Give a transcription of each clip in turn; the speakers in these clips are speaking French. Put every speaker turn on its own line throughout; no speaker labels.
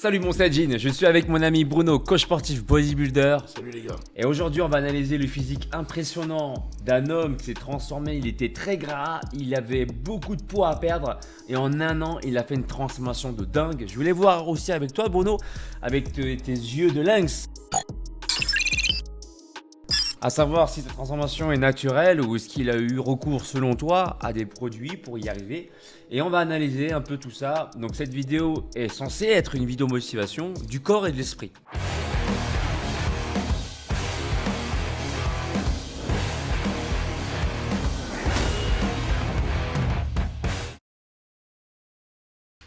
Salut mon Sajin, je suis avec mon ami Bruno, coach sportif bodybuilder.
Salut les gars.
Et aujourd'hui on va analyser le physique impressionnant d'un homme qui s'est transformé. Il était très gras, il avait beaucoup de poids à perdre et en un an il a fait une transformation de dingue. Je voulais voir aussi avec toi Bruno, avec tes yeux de lynx, à savoir si cette transformation est naturelle ou est-ce qu'il a eu recours selon toi à des produits pour y arriver. Et on va analyser un peu tout ça. Donc cette vidéo est censée être une vidéo motivation du corps et de l'esprit.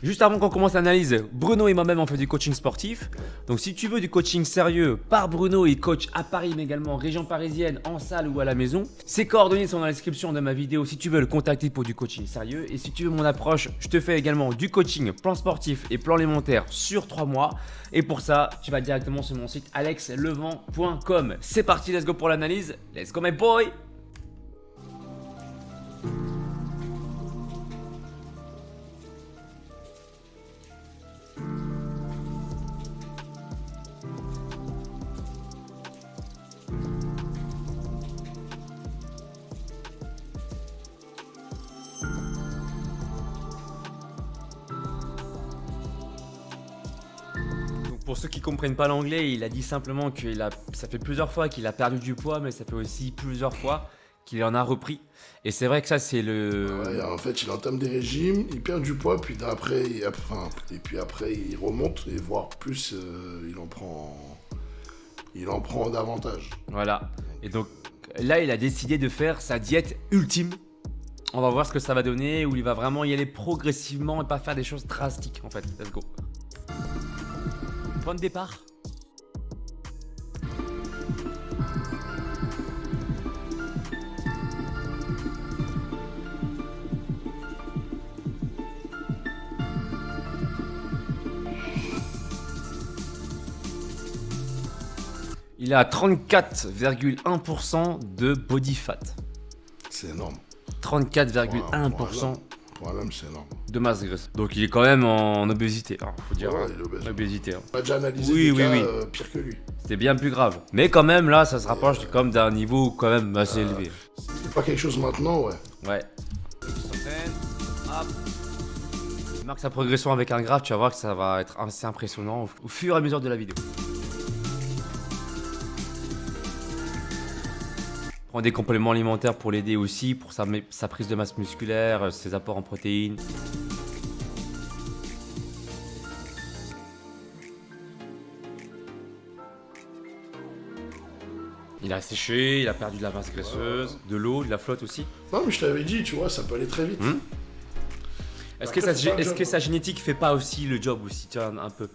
Juste avant qu'on commence l'analyse, Bruno et moi-même on fait du coaching sportif. Donc si tu veux du coaching sérieux par Bruno, il coach à Paris mais également en région parisienne, en salle ou à la maison. Ses coordonnées sont dans la description de ma vidéo si tu veux le contacter pour du coaching sérieux. Et si tu veux mon approche, je te fais également du coaching plan sportif et plan alimentaire sur 3 mois. Et pour ça, tu vas directement sur mon site alexlevent.com. C'est parti, let's go pour l'analyse. Let's go my boy. Pour ceux qui comprennent pas l'anglais, il a dit simplement que ça fait plusieurs fois qu'il a perdu du poids, mais ça fait aussi plusieurs fois qu'il en a repris. Et c'est vrai que ça, c'est le...
Ouais, en fait, il entame des régimes, il perd du poids, puis après, il remonte, et voire plus, il en prend davantage.
Voilà. Et donc, là, il a décidé de faire sa diète ultime. On va voir ce que ça va donner, où il va vraiment y aller progressivement et pas faire des choses drastiques, en fait. Let's go. Point de départ. Il a 34,1% de body fat.
C'est énorme.
34,1%
Pour un homme, c'est énorme.
de masse graisse. Donc il est quand même en obésité, hein, faut dire.
Ouais, il est obèse.
Obésité. Hein.
On a déjà analysé
Oui,
des
oui,
cas
oui.
pire que lui.
C'était bien plus grave. Mais quand même, là, ça se rapproche comme d'un niveau quand même assez élevé.
C'est pas quelque chose maintenant, ouais.
Ouais. Hop. Il marque sa progression avec un graphe, tu vas voir que ça va être assez impressionnant au fur et à mesure de la vidéo. Prend des compléments alimentaires pour l'aider aussi, pour sa prise de masse musculaire, ses apports en protéines. Il a séché, il a perdu de la masse graisseuse, de l'eau, de la flotte aussi.
Non, mais je t'avais dit, tu vois, ça peut aller très vite.
Est-ce que sa génétique fait pas aussi le job aussi, tu vois, un peu?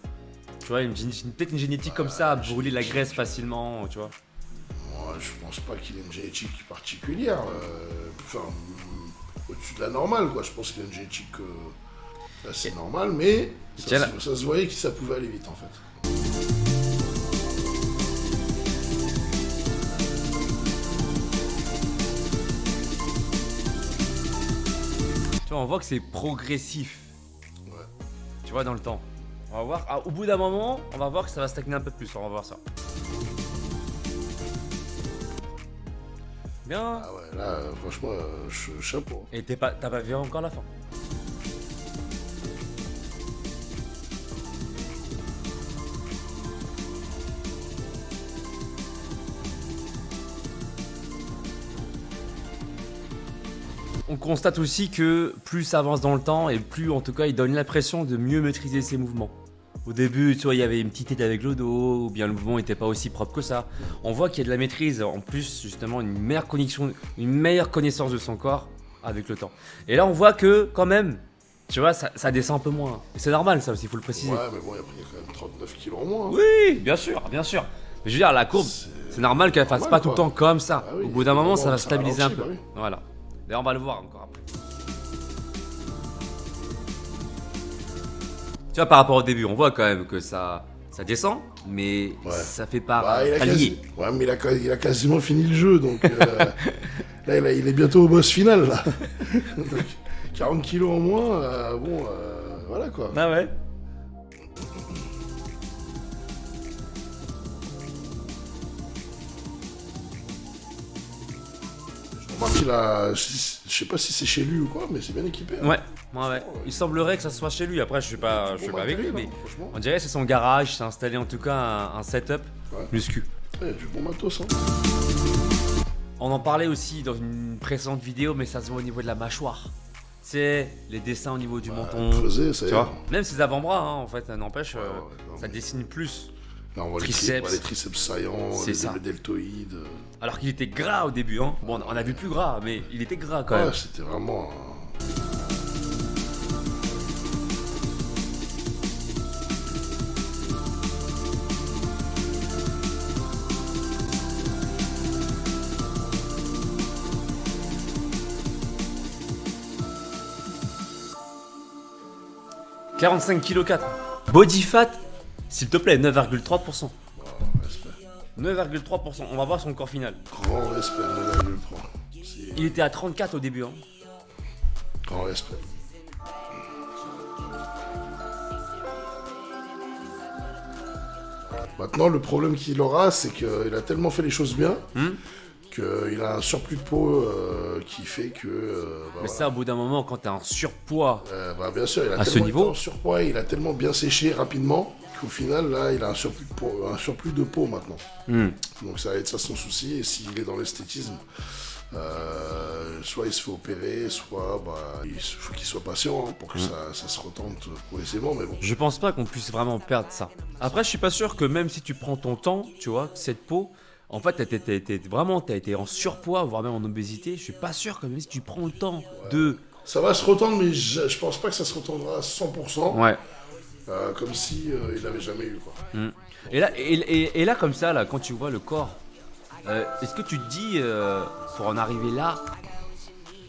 Tu vois, peut-être une génétique comme ça, à brûler la graisse facilement, tu vois.
Moi, je pense pas qu'il ait une génétique particulière. Au-dessus de la normale, quoi. Je pense qu'il a une génétique assez normale, mais ça se voyait que ça pouvait aller vite, en fait.
Tu vois, on voit que c'est progressif.
Ouais.
Tu vois, dans le temps. On va voir. Au bout d'un moment, on va voir que ça va stagner un peu plus. On va voir ça. Bien.
Ah ouais, là, franchement, chapeau.
Et t'as pas vu encore la fin. On constate aussi que plus ça avance dans le temps et plus en tout cas il donne l'impression de mieux maîtriser ses mouvements. Au début, tu vois, il y avait une petite tête avec le dos, ou bien le mouvement n'était pas aussi propre que ça. On voit qu'il y a de la maîtrise, en plus justement une meilleure connexion, une meilleure connaissance de son corps avec le temps. Et là on voit que quand même, tu vois, ça descend un peu moins. Et c'est normal ça aussi, il faut le préciser.
Ouais, mais bon, après, il y a quand même 39 kilos en moins. Hein.
Oui, bien sûr, bien sûr. Mais je veux dire, la courbe, c'est normal qu'elle fasse pas tout le temps comme ça.
Ah oui,
Au bout d'un moment, ça va
ça
stabiliser un
ralentit,
peu.
bah oui.
Voilà. D'ailleurs, on va le voir encore après. Tu vois, par rapport au début, on voit quand même que ça descend, mais ça fait pas palier.
Ouais, mais il a quasiment fini le jeu, donc là, il est bientôt au boss final, là. Donc, 40 kilos en moins, voilà quoi.
Ah ouais.
crois qu'il a... Je sais pas si c'est chez lui ou quoi, mais c'est bien équipé. Hein.
Ouais. Il semblerait que ça soit chez lui. Après, je suis pas avec lui, mais
franchement.
on dirait que c'est son garage. C'est installé en tout cas un setup muscu.
Il y a du bon matos. Hein.
On en parlait aussi dans une précédente vidéo, mais ça se voit au niveau de la mâchoire. Tu sais, les dessins au niveau du menton.
Creusé, ça y
Tu
est.
vois, même ses avant-bras, hein, en fait, ça n'empêche,
non,
ça
mais-
dessine plus.
Là, on voit
Triceps.
les triceps saillants,
C'est ça.
le deltoïde.
Alors qu'il était gras au début, hein. Bon, on a vu plus gras, mais il était gras quand même.
Ouais, c'était vraiment...
« 45 kg 4. Body fat, s'il te plaît, 9,3%. 9,3%. On va voir son corps final.
Grand respect, 9,3.
Il était à 34 au début, hein.
Grand respect. Maintenant, le problème qu'il aura, c'est qu'il a tellement fait les choses bien qu'il a un surplus de peau qui fait que...
Mais ça, au bout d'un moment, quand t'es en surpoids,
bien sûr, il a
à ce
tellement
niveau
été en surpoids, il a tellement bien séché rapidement qu'au final, là, il a un surplus de peau maintenant. Donc ça va être ça son souci, et s'il est dans l'esthétisme, soit il se fait opérer, soit il faut qu'il soit patient hein, pour que ça se retente progressivement, mais bon.
je pense pas qu'on puisse vraiment perdre ça. Après, je suis pas sûr que même si tu prends ton temps, tu vois, cette peau, en fait, t'as été en surpoids, voire même en obésité. Je suis pas sûr que même si tu prends le temps de...
Ça va se retendre, mais je pense pas que ça se retendra à 100%,
Ouais.
comme si il l'avait jamais eu, quoi.
Et là, comme ça, là, quand tu vois le corps, est-ce que tu te dis, pour en arriver là,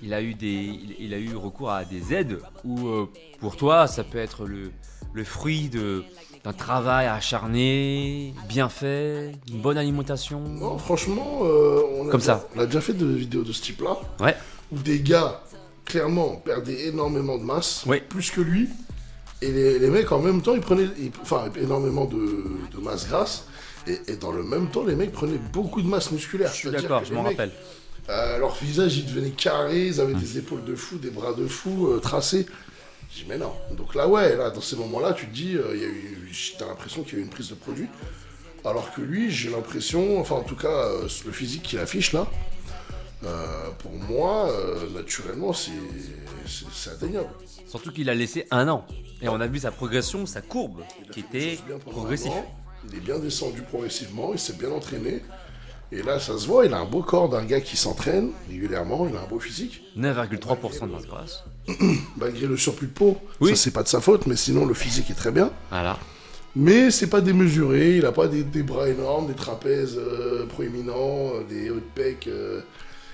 il a eu recours à des aides ou pour toi, ça peut être le fruit d'un travail acharné, bien fait, une bonne alimentation?
Non, franchement,
Comme ça.
On a déjà fait des vidéos de ce type-là,
Ouais.
où des gars, clairement, perdaient énormément de masse,
Oui.
plus que lui, et les mecs, en même temps, ils prenaient énormément de masse grasse, et dans le même temps, les mecs prenaient beaucoup de masse musculaire.
Je suis d'accord, je m'en rappelle.
Leur visage, il devenait carré, ils avaient des épaules de fou, des bras de fou, tracés. Je dis, mais non. Donc là, dans ces moments-là, tu te dis, t'as l'impression qu'il y a eu une prise de produit. Alors que lui, j'ai l'impression, enfin en tout cas, le physique qu'il affiche là, pour moi, naturellement, c'est atteignable.
Surtout qu'il a laissé 1 an. Et on a vu sa progression, sa courbe,
Il a
qui
fait les
était
choses bien pendant
progressive.
un an, il est bien descendu progressivement, il s'est bien entraîné. Et là, ça se voit, il a un beau corps d'un gars qui s'entraîne régulièrement, il a un beau physique.
9,3% de masse grasse.
Malgré le surplus de peau,
Oui.
ça c'est pas de sa faute, mais sinon le physique est très bien.
Voilà.
Mais c'est pas démesuré, il a pas des bras énormes, des trapèzes proéminents, des hauts de pec,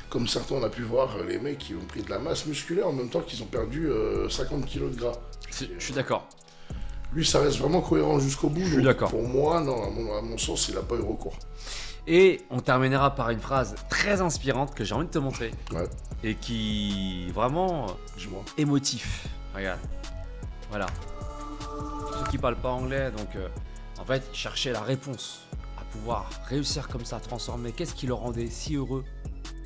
comme certains on a pu voir, les mecs qui ont pris de la masse musculaire en même temps qu'ils ont perdu 50 kilos de gras.
Je suis d'accord.
Lui, ça reste vraiment cohérent jusqu'au bout.
Je suis
donc
d'accord.
Pour moi, non, à mon sens, il a pas eu recours.
Et on terminera par une phrase très inspirante que j'ai envie de te montrer.
Ouais,
Et qui vraiment
dis-moi.
émotif. Regarde. Voilà. Pour ceux qui parlent pas anglais, donc en fait, ils cherchaient la réponse à pouvoir réussir comme ça, transformer. Qu'est-ce qui le rendait si heureux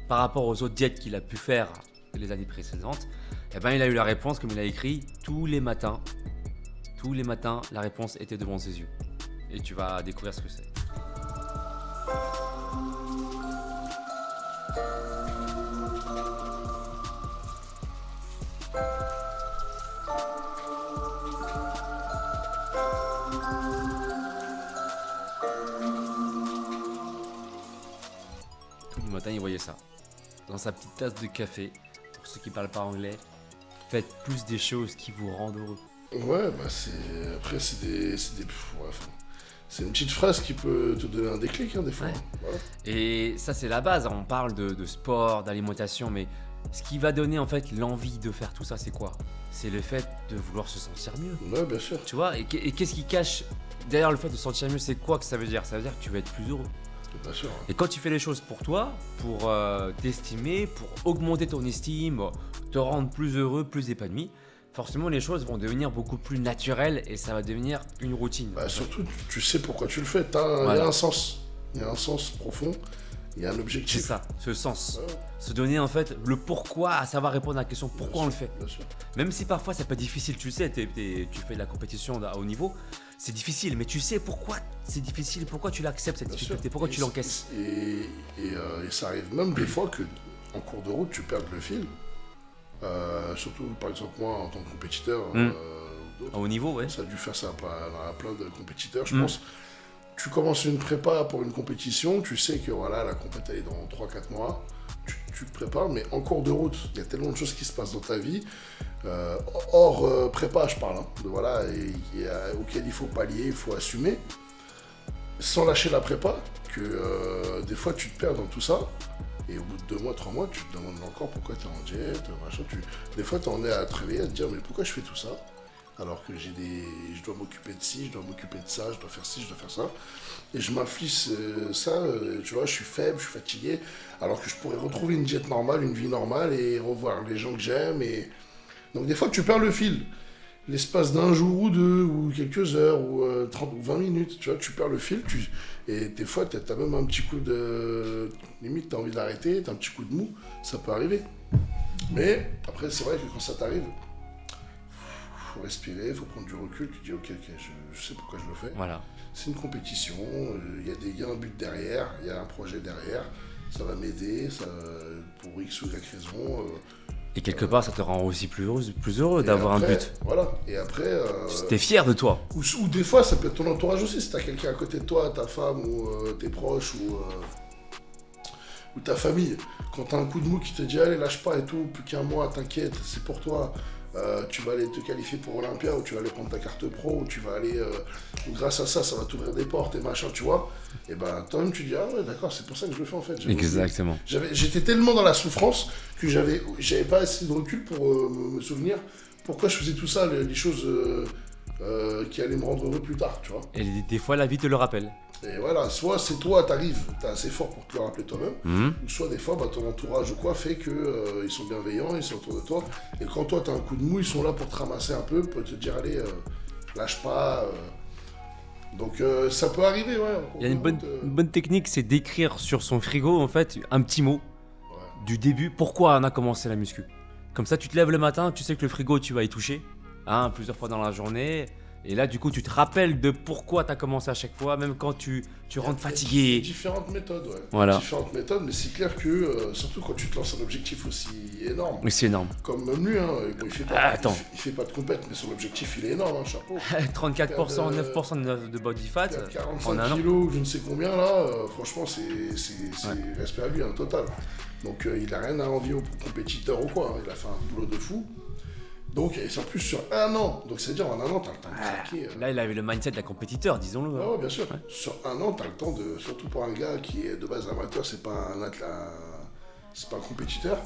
par rapport aux autres diètes qu'il a pu faire les années précédentes? Et ben, il a eu la réponse comme il a écrit tous les matins. Tous les matins, la réponse était devant ses yeux. Et tu vas découvrir ce que c'est. Tous les matins, il voyait ça. Dans sa petite tasse de café. Pour ceux qui parlent pas anglais, faites plus des choses qui vous rendent heureux.
Ouais, après, c'est une petite phrase qui peut te donner un déclic, hein, des fois.
Ouais.
Voilà.
Et ça, c'est la base. On parle de sport, d'alimentation, mais ce qui va donner en fait l'envie de faire tout ça, c'est quoi? C'est le fait de vouloir se sentir mieux.
Ouais, bien sûr.
Tu vois? Et qu'est-ce qui cache derrière le fait de se sentir mieux? C'est quoi que ça veut dire? Ça veut dire que tu vas être plus heureux.
Bien sûr.
Et quand tu fais les choses pour toi, pour t'estimer, pour augmenter ton estime, te rendre plus heureux, plus épanoui, forcément les choses vont devenir beaucoup plus naturelles et ça va devenir une routine.
Surtout, tu sais pourquoi tu le fais. Il y a un sens. Il y a un sens profond. Il y a un objectif.
C'est ça, ce sens.
Ouais,
Se donner en fait le pourquoi, à savoir répondre à la question pourquoi on le fait.
Bien sûr.
Même si parfois ça peut être difficile, tu le sais, tu fais de la compétition à haut niveau, c'est difficile, mais tu sais pourquoi c'est difficile, pourquoi tu l'acceptes cette
Bien
difficulté,
sûr.
pourquoi tu l'encaisses.
Et ça arrive même des fois que en cours de route, tu perds le fil. Surtout, par exemple, moi, en tant que compétiteur, ou d'autres,
À haut niveau, ouais.
ça a dû faire ça à plein de compétiteurs, je pense. Tu commences une prépa pour une compétition, tu sais que voilà, la compétition est dans 3-4 mois, tu te prépares, mais en cours de route, il y a tellement de choses qui se passent dans ta vie, hors prépa, je parle, hein, voilà, auquel il faut pallier, il faut assumer, sans lâcher la prépa, que des fois tu te perds dans tout ça, et au bout de 2 mois, 3 mois, tu te demandes encore pourquoi tu es en diète, machin, des fois tu en es à te réveiller, à te dire mais pourquoi je fais tout ça ? Alors que je dois m'occuper de ci, je dois m'occuper de ça, je dois faire ci, je dois faire ça. Et je m'inflige ça, tu vois, je suis faible, je suis fatigué, alors que je pourrais retrouver une diète normale, une vie normale et revoir les gens que j'aime. Donc des fois, tu perds le fil. L'espace d'un jour ou deux, ou quelques heures, ou 30 ou 20 minutes, tu vois, tu perds le fil. Et des fois, tu as même un petit coup de... Limite, tu as envie d'arrêter, tu as un petit coup de mou, ça peut arriver. Mais après, c'est vrai que quand ça t'arrive, faut respirer, il faut prendre du recul, tu dis ok, je sais pourquoi je le fais.
Voilà.
C'est une compétition, il y a un but derrière, il y a un projet derrière, ça va m'aider, pour X ou Y raison.
Et quelque part, ça te rend aussi plus heureux d'avoir un
après,
but.
Voilà, et après...
T'es fier de toi.
Ou des fois, ça peut être ton entourage aussi, si t'as quelqu'un à côté de toi, ta femme ou tes proches ou ta famille. Quand t'as un coup de mou qui te dit allez lâche pas et tout, plus qu'un mois, t'inquiète, c'est pour toi. Tu vas aller te qualifier pour Olympia, ou tu vas aller prendre ta carte pro, ou tu vas aller, grâce à ça, ça va t'ouvrir des portes et machin, tu vois. Et ben, toi-même, tu dis, ah ouais, d'accord, c'est pour ça que je le fais en fait.
Exactement.
J'étais tellement dans la souffrance que j'avais pas assez de recul pour me souvenir pourquoi je faisais tout ça, les choses qui allaient me rendre heureux plus tard, tu vois.
Et des fois, la vie te le rappelle.
Et voilà, soit c'est toi, t'es assez fort pour te le rappeler toi-même, ou soit des fois, ton entourage ou quoi fait que ils sont bienveillants, ils sont autour de toi, et quand toi t'as un coup de mou, ils sont là pour te ramasser un peu, pour te dire allez, lâche pas. Donc ça peut arriver, ouais.
Il y a une bonne technique, c'est d'écrire sur son frigo, en fait, un petit mot du début, pourquoi on a commencé la muscu. Comme ça, tu te lèves le matin, tu sais que le frigo, tu vas y toucher, plusieurs fois dans la journée. Et là, du coup, tu te rappelles de pourquoi tu as commencé à chaque fois, même quand tu rentres fatigué.
Différentes méthodes, ouais.
Voilà.
Différentes méthodes, mais c'est clair que, surtout quand tu te lances un objectif aussi énorme.
Oui, c'est énorme.
Comme même lui, il fait pas de compète, mais son objectif, il est énorme, chapeau.
34%, 9% de body fat.
45 kilos, je ne sais combien, là, franchement, c'est respect à lui, total. Donc, il n'a rien à envier aux compétiteurs ou quoi, il a fait un boulot de fou. Donc, et c'est en plus sur 1 an. Donc, c'est-à-dire en 1 an, t'as le temps de craquer.
Là, il avait le mindset de la compétiteur, disons-le.
Ah ouais, bien sûr. Ouais. Sur 1 an, t'as le temps de... Surtout pour un gars qui est de base amateur, c'est pas un athlète, c'est pas un compétiteur.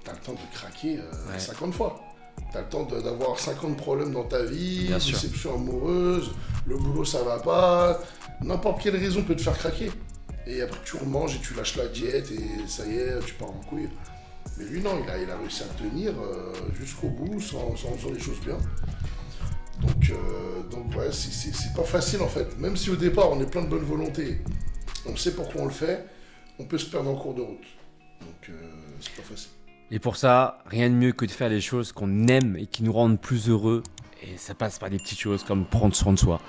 T'as le temps de craquer 50 fois. T'as le temps d'avoir 50 problèmes dans ta vie, déception amoureuse, le boulot, ça va pas. N'importe quelle raison peut te faire craquer. Et après, tu remanges et tu lâches la diète et ça y est, tu pars en couille. Mais lui, non, il a réussi à tenir jusqu'au bout, sans faisant les choses bien. Donc ouais, c'est pas facile en fait. Même si au départ, on est plein de bonne volonté, on sait pourquoi on le fait, on peut se perdre en cours de route. Donc c'est pas facile.
Et pour ça, rien de mieux que de faire les choses qu'on aime et qui nous rendent plus heureux. Et ça passe par des petites choses comme prendre soin de soi,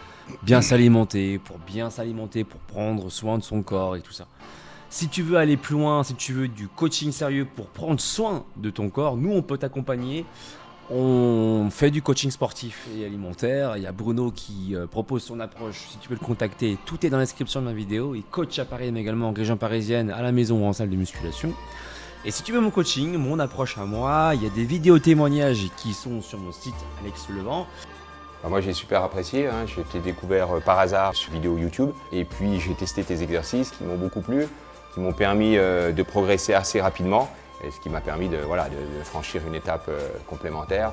bien s'alimenter, pour prendre soin de son corps et tout ça. Si tu veux aller plus loin, si tu veux du coaching sérieux pour prendre soin de ton corps, nous on peut t'accompagner. On fait du coaching sportif et alimentaire. Il y a Bruno qui propose son approche. Si tu veux le contacter, tout est dans la description de ma vidéo. Il coach à Paris, mais également en région parisienne, à la maison ou en salle de musculation. Et si tu veux mon coaching, mon approche à moi, il y a des vidéos témoignages qui sont sur mon site Alex Levent.
Moi j'ai super apprécié, j'ai été découvert par hasard sur vidéo YouTube et puis j'ai testé tes exercices qui m'ont beaucoup plu, qui m'ont permis de progresser assez rapidement et ce qui m'a permis de franchir une étape complémentaire.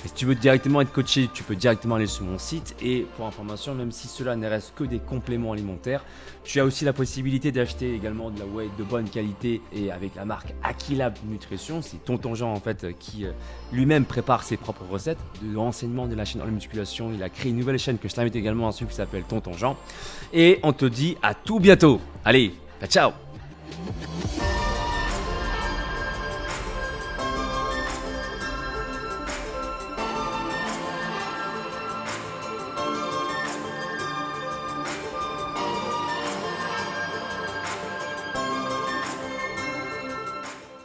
Et si tu veux directement être coaché, tu peux directement aller sur mon site. Et pour information, même si cela ne reste que des compléments alimentaires, tu as aussi la possibilité d'acheter également de la whey de bonne qualité et avec la marque Aquilab Nutrition. C'est Tonton Jean en fait qui lui-même prépare ses propres recettes de renseignements de la chaîne All Musculation. Il a créé une nouvelle chaîne que je t'invite également à suivre qui s'appelle Tonton Jean. Et on te dit à tout bientôt. Allez, ciao!